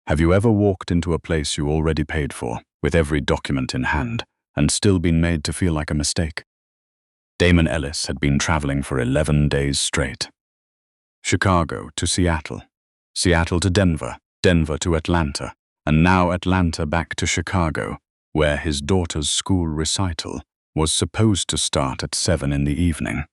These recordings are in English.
Have you ever walked into a place you already paid for, with every document in hand, and still been made to feel like a mistake? Damon Ellis had been traveling for 11 days straight. Chicago to Seattle, Seattle to Denver, Denver to Atlanta, and now Atlanta back to Chicago, where his daughter's school recital was supposed to start at 7 in the evening,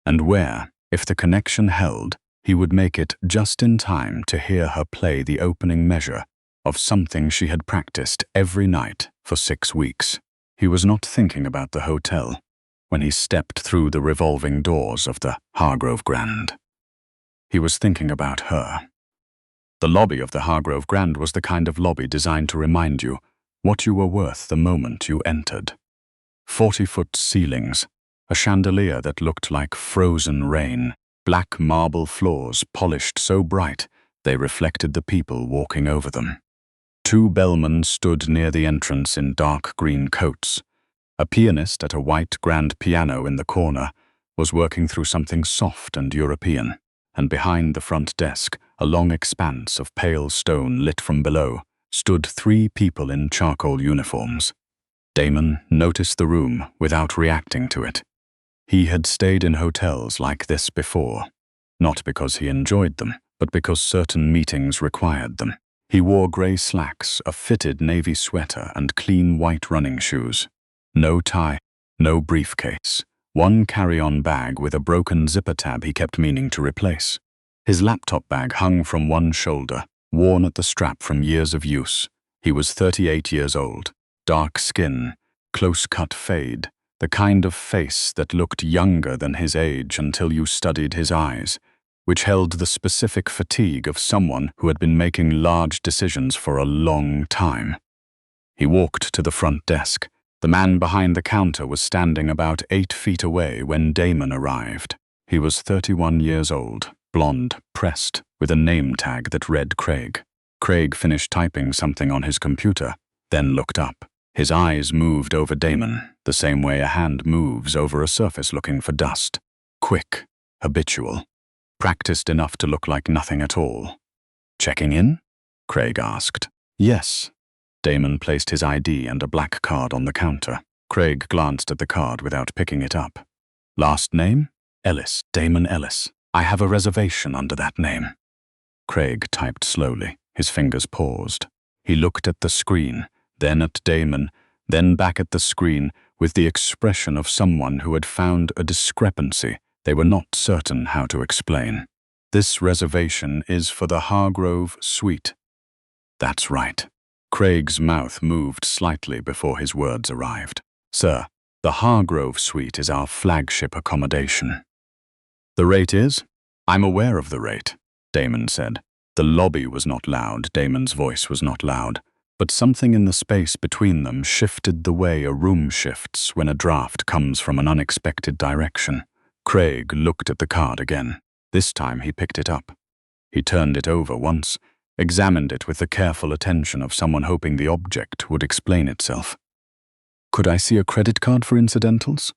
and where, if the connection held, he would make it just in time to hear her play the opening measure of something she had practiced every night for 6 weeks. He was not thinking about the hotel when he stepped through the revolving doors of the Hargrove Grand. He was thinking about her. The lobby of the Hargrove Grand was the kind of lobby designed to remind you what you were worth the moment you entered. 40-foot ceilings, a chandelier that looked like frozen rain, black marble floors polished so bright they reflected the people walking over them. 2 bellmen stood near the entrance in dark green coats. A pianist at a white grand piano in the corner was working through something soft and European, and behind the front desk, a long expanse of pale stone lit from below, stood 3 people in charcoal uniforms. Damon noticed the room without reacting to it. He had stayed in hotels like this before, not because he enjoyed them, but because certain meetings required them. He wore grey slacks, a fitted navy sweater, and clean white running shoes. No tie, no briefcase, 1 carry-on bag with a broken zipper tab he kept meaning to replace. His laptop bag hung from one shoulder, worn at the strap from years of use. He was 38 years old, dark skin, close-cut fade, the kind of face that looked younger than his age until you studied his eyes, which held the specific fatigue of someone who had been making large decisions for a long time. He walked to the front desk. The man behind the counter was standing about 8 feet away when Damon arrived. He was 31 years old, blonde, pressed, with a name tag that read Craig. Craig finished typing something on his computer, then looked up. His eyes moved over Damon, the same way a hand moves over a surface looking for dust. Quick, habitual, practiced enough to look like nothing at all. "Checking in?" Craig asked. "Yes." Damon placed his ID and a black card on the counter. Craig glanced at the card without picking it up. "Last name?" "Ellis, Damon Ellis. I have a reservation under that name." Craig typed slowly. His fingers paused. He looked at the screen, then at Damon, then back at the screen, with the expression of someone who had found a discrepancy they were not certain how to explain. "This reservation is for the Hargrove Suite." "That's right." Craig's mouth moved slightly before his words arrived. "Sir, the Hargrove Suite is our flagship accommodation." "The rate is?" "I'm aware of the rate," Damon said. The lobby was not loud, Damon's voice was not loud, but something in the space between them shifted the way a room shifts when a draft comes from an unexpected direction. Craig looked at the card again. This time he picked it up. He turned it over once, examined it with the careful attention of someone hoping the object would explain itself. "Could I see a credit card for incidentals?"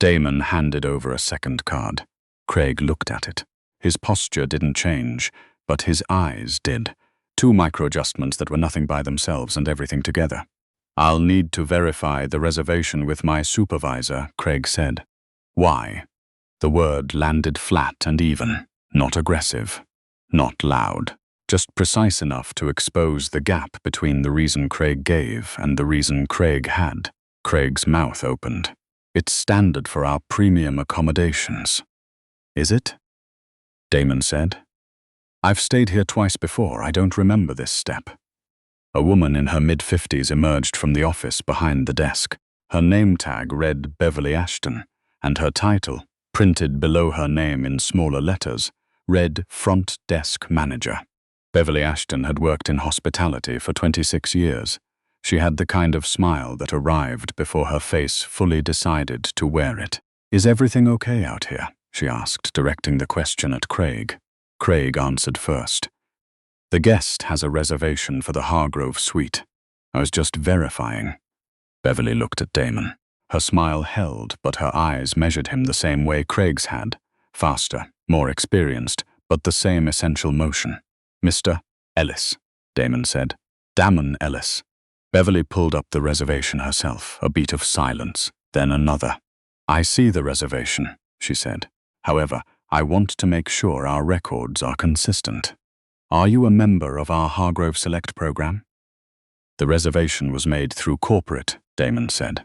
Damon handed over a second card. Craig looked at it. His posture didn't change, but his eyes did. 2 micro-adjustments that were nothing by themselves and everything together. "I'll need to verify the reservation with my supervisor," Craig said. "Why?" The word landed flat and even, not aggressive, not loud, just precise enough to expose the gap between the reason Craig gave and the reason Craig had. Craig's mouth opened. "It's standard for our premium accommodations." "Is it?" Damon said. "I've stayed here twice before. I don't remember this step." A woman in her mid-50s emerged from the office behind the desk. Her name tag read Beverly Ashton, and her title, printed below her name in smaller letters, read Front Desk Manager. Beverly Ashton had worked in hospitality for 26 years. She had the kind of smile that arrived before her face fully decided to wear it. "Is everything okay out here?" she asked, directing the question at Craig. Craig answered first. "The guest has a reservation for the Hargrove Suite. I was just verifying." Beverly looked at Damon. Her smile held, but her eyes measured him the same way Craig's had. Faster, more experienced, but the same essential motion. "Mr. Ellis." Damon said. Damon Ellis. Beverly pulled up the reservation herself, a beat of silence, then another. I see the reservation, she said. However, I want to make sure our records are consistent. Are you a member of our Hargrove Select program? The reservation was made through corporate, Damon said.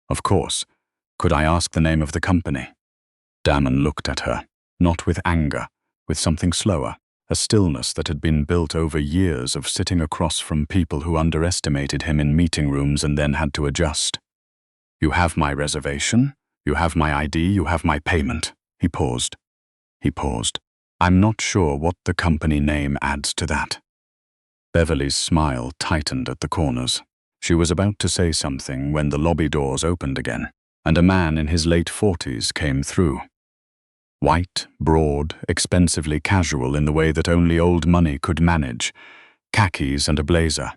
Of course. Could I ask the name of the company? Damon looked at her, not with anger, with something slower, a stillness that had been built over years of sitting across from people who underestimated him in meeting rooms and then had to adjust. You have my reservation, you have my ID, you have my payment. He paused. I'm not sure what the company name adds to that. Beverly's smile tightened at the corners. She was about to say something when the lobby doors opened again, and a man in his late 40s came through. White, broad, expensively casual in the way that only old money could manage, khakis and a blazer,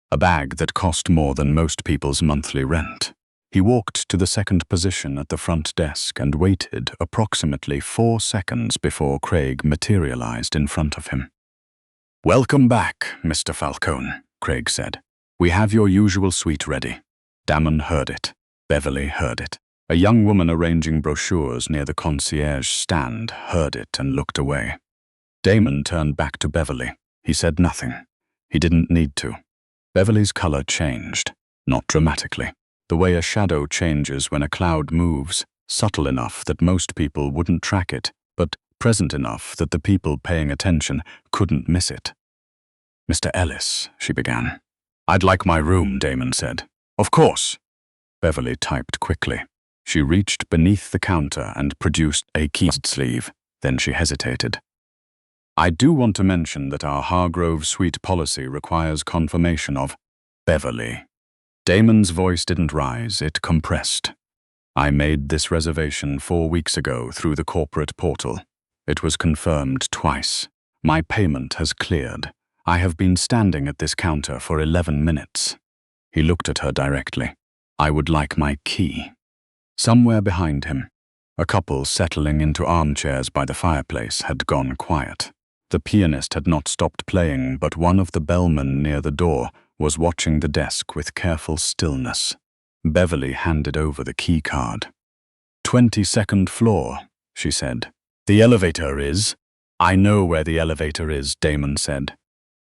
a bag that cost more than most people's monthly rent. He walked to the second position at the front desk and waited approximately 4 seconds before Craig materialized in front of him. Welcome back, Mr. Falcone, Craig said. We have your usual suite ready. Damon heard it. Beverly heard it. A young woman arranging brochures near the concierge stand heard it and looked away. Damon turned back to Beverly. He said nothing. He didn't need to. Beverly's color changed, not dramatically. The way a shadow changes when a cloud moves, subtle enough that most people wouldn't track it, but present enough that the people paying attention couldn't miss it. Mr. Ellis, she began. I'd like my room, Damon said. Of course. Beverly typed quickly. She reached beneath the counter and produced a key sleeve. Then she hesitated. I do want to mention that our Hargrove suite policy requires confirmation of Beverly. Damon's voice didn't rise, it compressed. I made this reservation 4 weeks ago through the corporate portal. It was confirmed twice. My payment has cleared. I have been standing at this counter for 11 minutes. He looked at her directly. I would like my key. Somewhere behind him, a couple settling into armchairs by the fireplace had gone quiet. The pianist had not stopped playing, but one of the bellmen near the door was watching the desk with careful stillness. Beverly handed over the key card. 22nd floor, she said. The elevator is? I know where the elevator is, Damon said.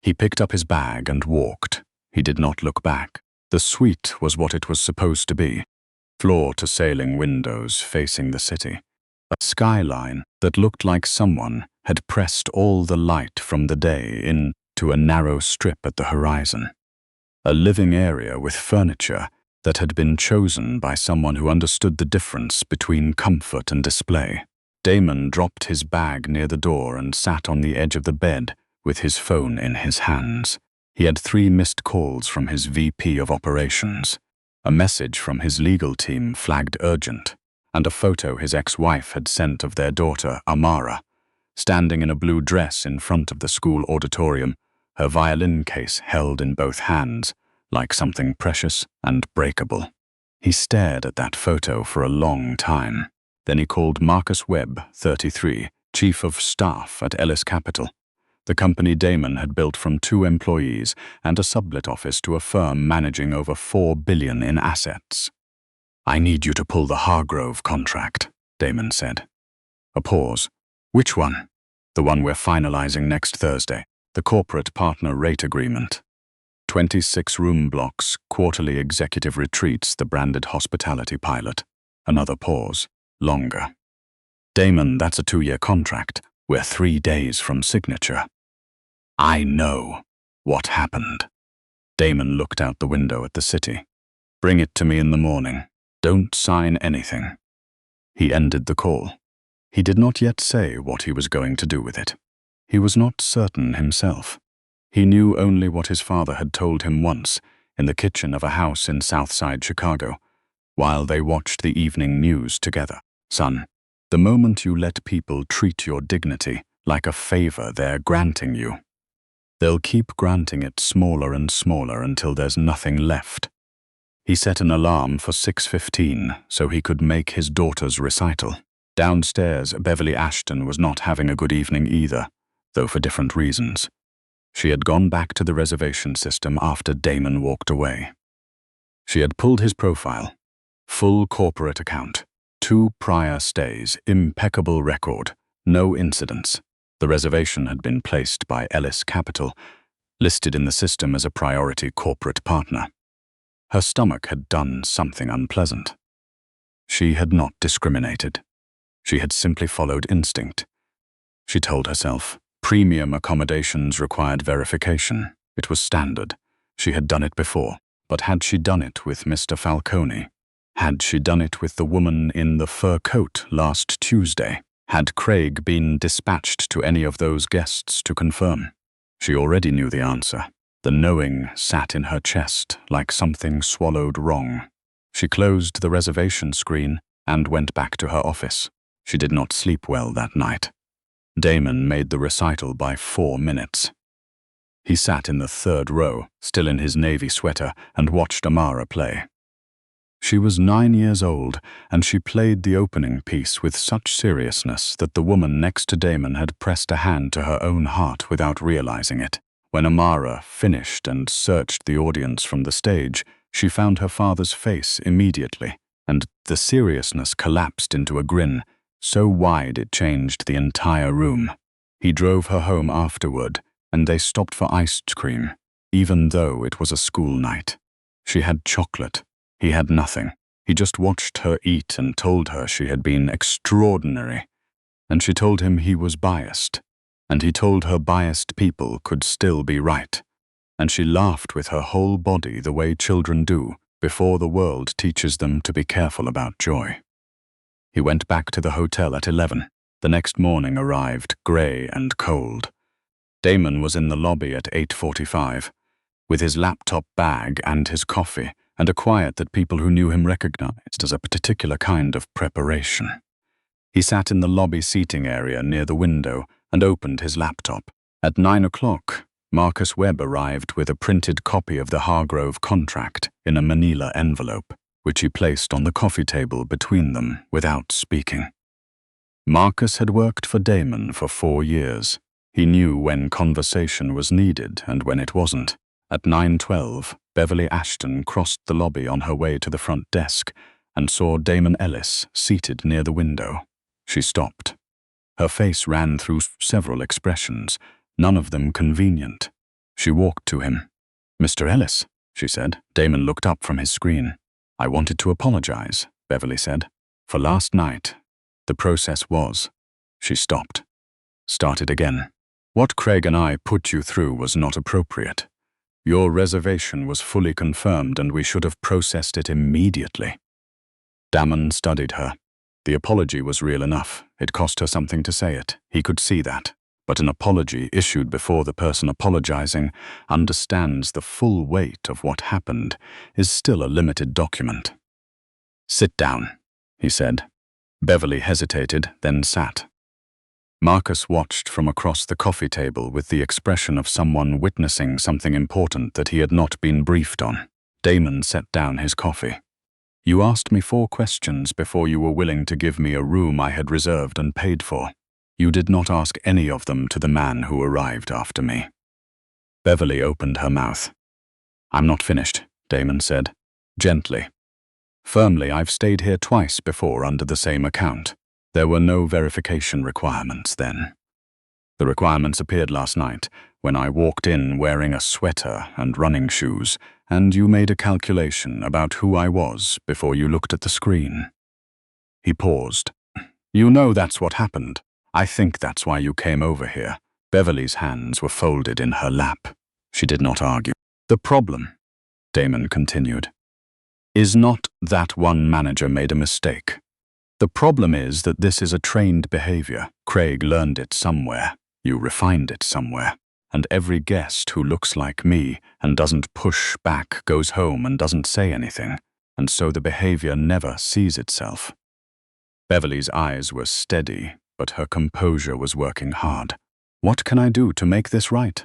He picked up his bag and walked. He did not look back. The suite was what it was supposed to be. Floor-to-ceiling windows facing the city. A skyline that looked like someone had pressed all the light from the day into a narrow strip at the horizon. A living area with furniture that had been chosen by someone who understood the difference between comfort and display. Damon dropped his bag near the door and sat on the edge of the bed with his phone in his hands. He had 3 missed calls from his VP of operations. A message from his legal team flagged urgent, and a photo his ex-wife had sent of their daughter, Amara, standing in a blue dress in front of the school auditorium, her violin case held in both hands, like something precious and breakable. He stared at that photo for a long time. Then he called Marcus Webb, 33, Chief of Staff at Ellis Capital, the company Damon had built from 2 employees and a sublet office to a firm managing over $4 billion in assets. I need you to pull the Hargrove contract, Damon said. A pause. Which one? The one we're finalizing next Thursday, the corporate partner rate agreement. 26 room blocks, quarterly executive retreats, the branded hospitality pilot. Another pause. Longer. Damon, that's a 2-year contract. We're 3 days from signature. I know what happened. Damon looked out the window at the city. Bring it to me in the morning. Don't sign anything. He ended the call. He did not yet say what he was going to do with it. He was not certain himself. He knew only what his father had told him once in the kitchen of a house in Southside Chicago, while they watched the evening news together. Son, the moment you let people treat your dignity like a favor they're granting you, they'll keep granting it smaller and smaller until there's nothing left. He set an alarm for 6:15 so he could make his daughter's recital. Downstairs, Beverly Ashton was not having a good evening either, though for different reasons. She had gone back to the reservation system after Damon walked away. She had pulled his profile. Full corporate account. 2 prior stays, impeccable record, no incidents. The reservation had been placed by Ellis Capital, listed in the system as a priority corporate partner. Her stomach had done something unpleasant. She had not discriminated. She had simply followed instinct. She told herself, premium accommodations required verification. It was standard. She had done it before. But had she done it with Mr. Falcone? Had she done it with the woman in the fur coat last Tuesday? Had Craig been dispatched to any of those guests to confirm? She already knew the answer. The knowing sat in her chest like something swallowed wrong. She closed the reservation screen and went back to her office. She did not sleep well that night. Damon made the recital by 4 minutes. He sat in the 3rd row, still in his navy sweater, and watched Amara play. She was 9 years old, and she played the opening piece with such seriousness that the woman next to Damon had pressed a hand to her own heart without realizing it. When Amara finished and searched the audience from the stage, she found her father's face immediately, and the seriousness collapsed into a grin, so wide it changed the entire room. He drove her home afterward, and they stopped for ice cream, even though it was a school night. She had chocolate. He had nothing. He just watched her eat and told her she had been extraordinary. And she told him he was biased. And he told her biased people could still be right. And she laughed with her whole body the way children do before the world teaches them to be careful about joy. He went back to the hotel at 11. The next morning arrived, grey and cold. Damon was in the lobby at 8:45, with his laptop bag and his coffee, and a quiet that people who knew him recognized as a particular kind of preparation. He sat in the lobby seating area near the window and opened his laptop. At 9 o'clock, Marcus Webb arrived with a printed copy of the Hargrove contract in a manila envelope, which he placed on the coffee table between them without speaking. Marcus had worked for Damon for 4 years. He knew when conversation was needed and when it wasn't. At 9:12, Beverly Ashton crossed the lobby on her way to the front desk and saw Damon Ellis seated near the window. She stopped. Her face ran through several expressions, none of them convenient. She walked to him. "Mr. Ellis," she said. Damon looked up from his screen. "I wanted to apologize," Beverly said. "For last night, the process was..." She stopped. Started again. "What Craig and I put you through was not appropriate. Your reservation was fully confirmed and we should have processed it immediately." Damon studied her. The apology was real enough. It cost her something to say it. He could see that. But an apology issued before the person apologizing understands the full weight of what happened is still a limited document. "Sit down," he said. Beverly hesitated, then sat. Marcus watched from across the coffee table with the expression of someone witnessing something important that he had not been briefed on. Damon set down his coffee. "You asked me 4 questions before you were willing to give me a room I had reserved and paid for. You did not ask any of them to the man who arrived after me." Beverly opened her mouth. "I'm not finished," Damon said, gently. "Firmly, I've stayed here twice before under the same account. There were no verification requirements then. The requirements appeared last night, when I walked in wearing a sweater and running shoes, and you made a calculation about who I was before you looked at the screen." He paused. "You know that's what happened. I think that's why you came over here." Beverly's hands were folded in her lap. She did not argue. "The problem," Damon continued, "is not that one manager made a mistake. The problem is that this is a trained behavior. Craig learned it somewhere. You refined it somewhere. And every guest who looks like me and doesn't push back goes home and doesn't say anything. And so the behavior never sees itself." Beverly's eyes were steady, but her composure was working hard. "What can I do to make this right?"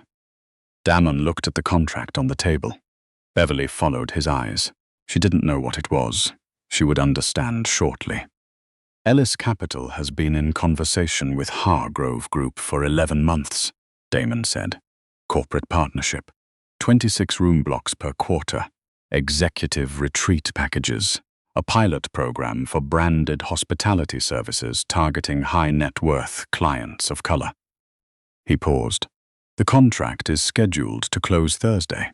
Damon looked at the contract on the table. Beverly followed his eyes. She didn't know what it was. She would understand shortly. "Ellis Capital has been in conversation with Hargrove Group for 11 months, Damon said. corporate partnership, 26 room blocks per quarter, executive retreat packages, a pilot program for branded hospitality services targeting high net worth clients of color. He paused. The contract is scheduled to close Thursday.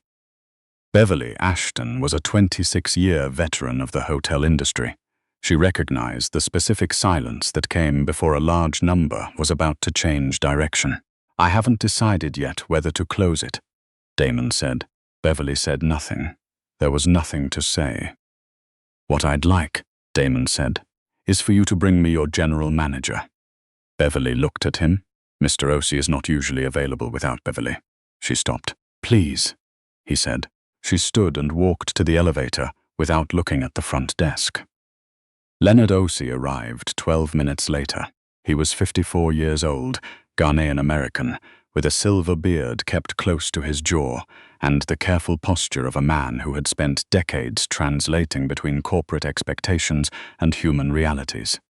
Beverly Ashton was a 26-year veteran of the hotel industry. She recognized the specific silence that came before a large number was about to change direction. "I haven't decided yet whether to close it," Damon said. Beverly said nothing. There was nothing to say. "What I'd like," Damon said, "is for you to bring me your general manager." Beverly looked at him. "Mr. Osei is not usually available without Beverly." She stopped. "Please," he said. She stood and walked to the elevator without looking at the front desk. Leonard Osei arrived 12 minutes later. He was 54 years old, Ghanaian American, with a silver beard kept close to his jaw and the careful posture of a man who had spent decades translating between corporate expectations and human realities.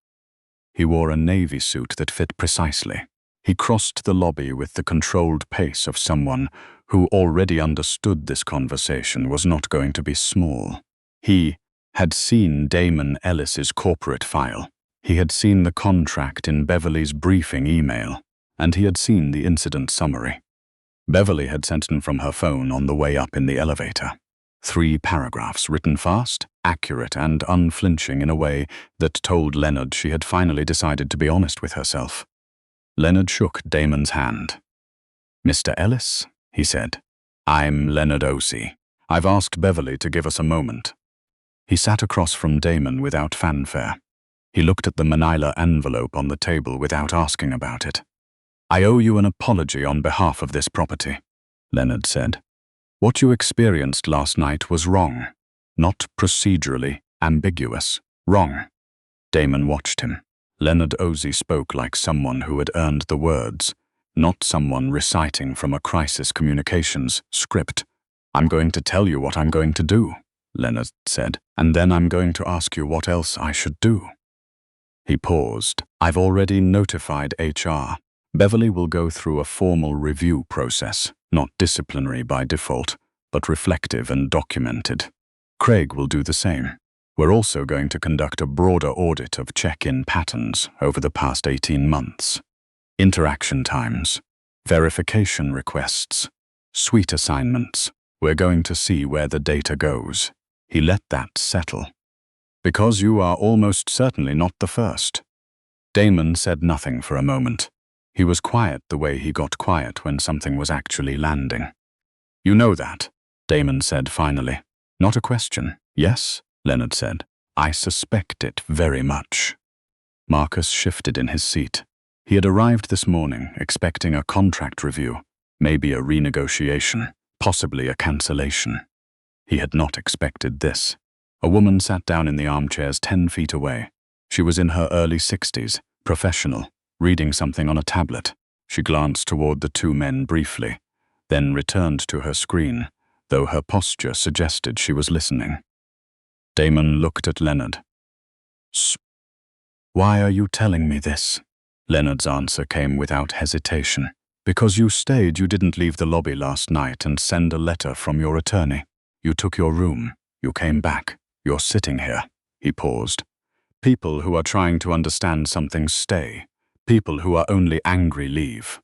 He wore a navy suit that fit precisely. He crossed the lobby with the controlled pace of someone who already understood this conversation was not going to be small. He had seen Damon Ellis's corporate file. He had seen the contract in Beverly's briefing email, and he had seen the incident summary. Beverly had sent him from her phone on the way up in the elevator. 3 paragraphs written fast, accurate, and unflinching in a way that told Leonard she had finally decided to be honest with herself. Leonard shook Damon's hand. "Mr. Ellis," he said, "I'm Leonard Osei. I've asked Beverly to give us a moment." He sat across from Damon without fanfare. He looked at the manila envelope on the table without asking about it. "I owe you an apology on behalf of this property," Leonard said. "What you experienced last night was wrong. Not procedurally ambiguous. Wrong." Damon watched him. Leonard Osei spoke like someone who had earned the words, not someone reciting from a crisis communications script. "I'm going to tell you what I'm going to do," Leonard said, "and then I'm going to ask you what else I should do." He paused. "I've already notified HR. Beverly will go through a formal review process, not disciplinary by default, but reflective and documented. Craig will do the same. We're also going to conduct a broader audit of check-in patterns over the past 18 months. Interaction times, verification requests, suite assignments. We're going to see where the data goes." He let that settle. "Because you are almost certainly not the first." Damon said nothing for a moment. He was quiet the way he got quiet when something was actually landing. "You know that," Damon said finally. "Not a question." "Yes," Leonard said. "I suspect it very much." Marcus shifted in his seat. He had arrived this morning expecting a contract review, maybe a renegotiation, possibly a cancellation. He had not expected this. A woman sat down in the armchairs 10 feet away. She was in her early 60s, professional, reading something on a tablet. She glanced toward the 2 men briefly, then returned to her screen, though her posture suggested she was listening. Damon looked at Leonard. "Why are you telling me this?" Leonard's answer came without hesitation. "Because you stayed, you didn't leave the lobby last night and send a letter from your attorney. You took your room. You came back. You're sitting here." He paused. "People who are trying to understand something stay. People who are only angry leave."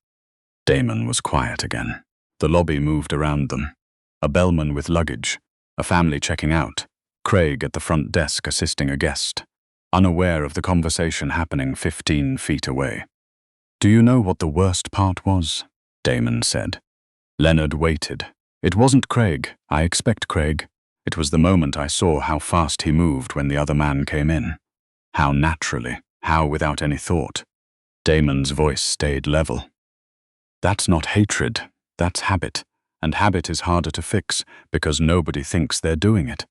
Damon was quiet again. The lobby moved around them. A bellman with luggage, a family checking out, Craig at the front desk assisting a guest, unaware of the conversation happening 15 feet away. "Do you know what the worst part was?" Damon said. Leonard waited. "It wasn't Craig. I expect Craig. It was the moment I saw how fast he moved when the other man came in. How naturally, how without any thought." Damon's voice stayed level. "That's not hatred, that's habit, and habit is harder to fix because nobody thinks they're doing it."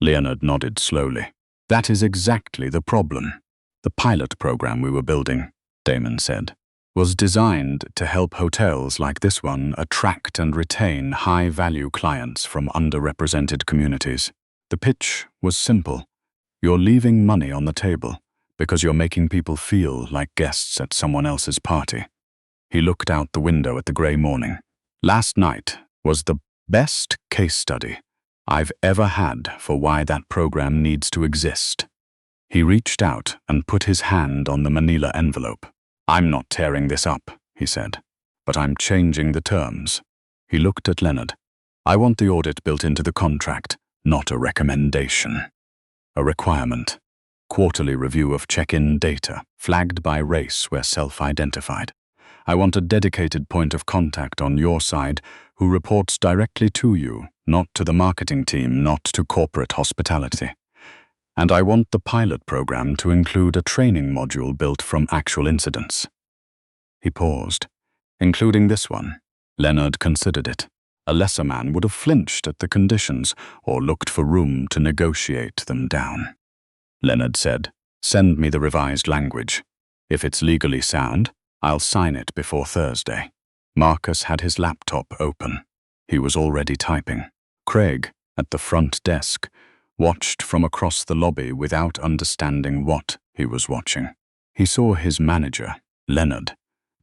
Leonard nodded slowly. "That is exactly the problem. The pilot program we were building," Damon said, "was designed to help hotels like this one attract and retain high-value clients from underrepresented communities. The pitch was simple. You're leaving money on the table because you're making people feel like guests at someone else's party." He looked out the window at the grey morning. Last night was the best case study I've ever had for why that program needs to exist. He reached out and put his hand on the manila envelope. I'm not tearing this up, he said, but I'm changing the terms. He looked at Leonard. I want the audit built into the contract, not a recommendation. A requirement. Quarterly review of check-in data, flagged by race where self-identified. I want a dedicated point of contact on your side who reports directly to you, not to the marketing team, not to corporate hospitality. And I want the pilot program to include a training module built from actual incidents. He paused. Including this one. Leonard considered it. A lesser man would have flinched at the conditions or looked for room to negotiate them down. Leonard said, send me the revised language. If it's legally sound, I'll sign it before Thursday. Marcus had his laptop open. He was already typing. Craig, at the front desk, watched from across the lobby without understanding what he was watching. He saw his manager, Leonard,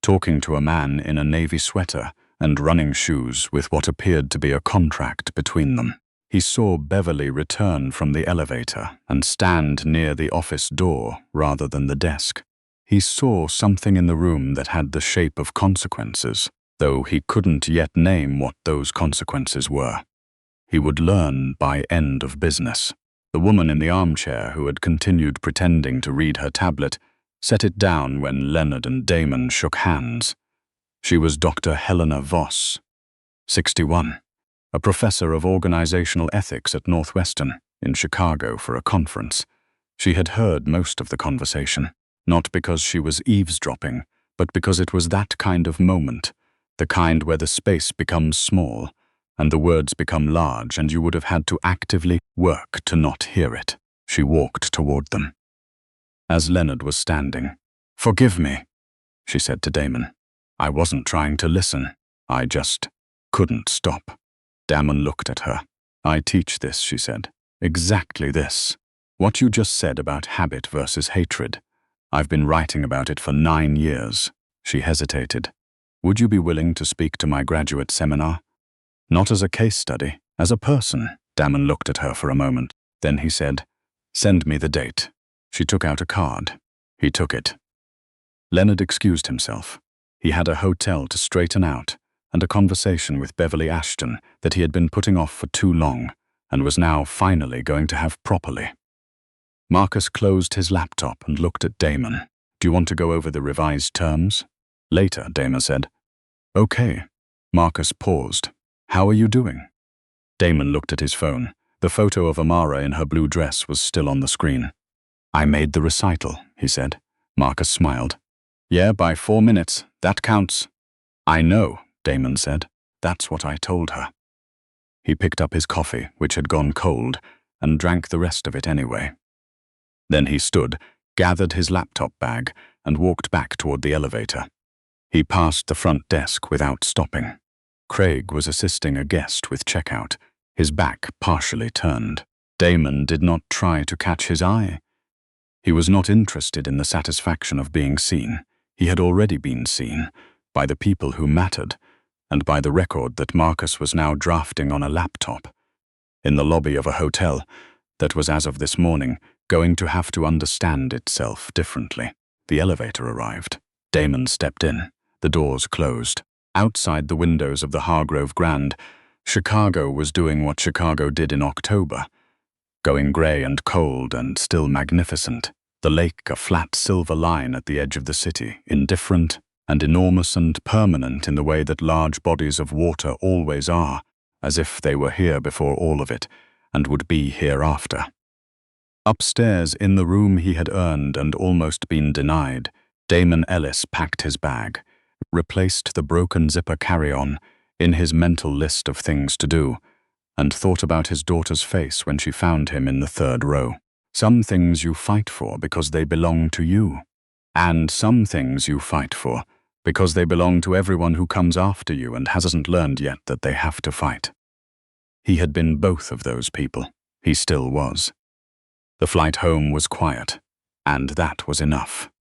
talking to a man in a navy sweater and running shoes with what appeared to be a contract between them. He saw Beverly return from the elevator and stand near the office door rather than the desk. He saw something in the room that had the shape of consequences, though he couldn't yet name what those consequences were. He would learn by end of business. The woman in the armchair who had continued pretending to read her tablet set it down when Leonard and Damon shook hands. She was Dr. Helena Voss, 61, a professor of organizational ethics at Northwestern in Chicago for a conference. She had heard most of the conversation, not because she was eavesdropping, but because it was that kind of moment, the kind where the space becomes small and the words become large and you would have had to actively work to not hear it. She walked toward them. As Leonard was standing, "Forgive me," she said to Damon. "I wasn't trying to listen. I just couldn't stop." Damon looked at her. "I teach this," she said. "Exactly this. What you just said about habit versus hatred. I've been writing about it for 9 years." She hesitated. "Would you be willing to speak to my graduate seminar?" "Not as a case study, as a person." Damon looked at her for a moment. Then he said, "Send me the date." She took out a card. He took it. Leonard excused himself. He had a hotel to straighten out and a conversation with Beverly Ashton that he had been putting off for too long and was now finally going to have properly. Marcus closed his laptop and looked at Damon. "Do you want to go over the revised terms?" "Later," Damon said. "Okay." Marcus paused. "How are you doing?" Damon looked at his phone. The photo of Amara in her blue dress was still on the screen. "I made the recital," he said. Marcus smiled. "Yeah, by 4 minutes. That counts." "I know," Damon said. "That's what I told her." He picked up his coffee, which had gone cold, and drank the rest of it anyway. Then he stood, gathered his laptop bag, and walked back toward the elevator. He passed the front desk without stopping. Craig was assisting a guest with checkout, his back partially turned. Damon did not try to catch his eye. He was not interested in the satisfaction of being seen. He had already been seen, by the people who mattered, and by the record that Marcus was now drafting on a laptop, in the lobby of a hotel that was, as of this morning, going to have to understand itself differently. The elevator arrived. Damon stepped in. The doors closed. Outside the windows of the Hargrove Grand, Chicago was doing what Chicago did in October, going grey and cold and still magnificent. The lake a flat silver line at the edge of the city, indifferent and enormous and permanent in the way that large bodies of water always are, as if they were here before all of it and would be hereafter. Upstairs, in the room he had earned and almost been denied, Damon Ellis packed his bag, replaced the broken zipper carry-on in his mental list of things to do, and thought about his daughter's face when she found him in the 3rd row. Some things you fight for because they belong to you, and some things you fight for because they belong to everyone who comes after you and hasn't learned yet that they have to fight. He had been both of those people. He still was. The flight home was quiet, and that was enough.